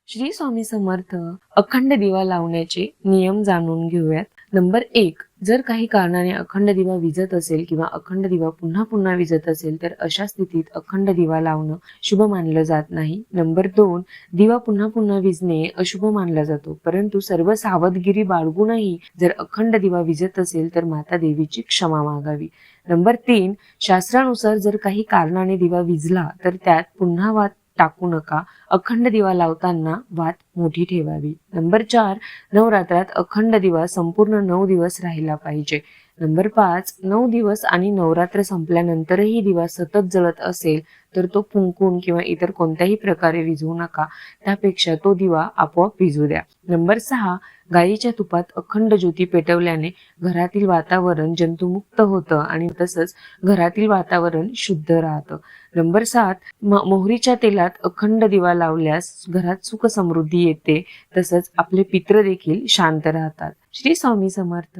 श्री स्वामी समर्थ. अखंड दिवा लावण्याचे नियम जाणून घेऊयात. नंबर 1, जर काही कारणाने अखंड दिवा विझत असेल किंवा अखंड दिवा पुन्हा पुन्हा विझत असेल तर अशा स्थितीत अखंड दिवा लावणं शुभ मानलं जात नाही. नंबर 2, दिवा पुन्हा पुन्हा विझणे अशुभ मानला जातो, परंतु सर्व सावधगिरी बाळगूनही जर अखंड दिवा विझत असेल तर माता देवीची क्षमा मागावी. नंबर 3, शास्त्रानुसार जर काही कारणाने दिवा विझला तर त्यात पुन्हा वात टाकू नका. अखंड दिवा लावताना वात मोठी ठेवावी. नंबर 4, नवरात्रात अखंड दिवा संपूर्ण 9 दिवस राहिला पाहिजे. नंबर 5, 9 दिवस आणि नवरात्र संपल्यानंतरही दिवा सतत जळत असेल तर तो फुंकून किंवा इतर कोणत्याही प्रकारे विझवू नका. त्यापेक्षा तो दिवा आपोआप विझू द्या. नंबर 6, गायीच्या तुपात अखंड ज्योती पेटवल्याने घरातील वातावरण जंतुमुक्त होतं आणि तसंच घरातील वातावरण शुद्ध राहतं. नंबर 7, मोहरीच्या तेलात अखंड दिवा लावल्यास घरात सुख समृद्धी येते, तसंच आपले पित्र देखील शांत राहतात. श्री स्वामी समर्थ.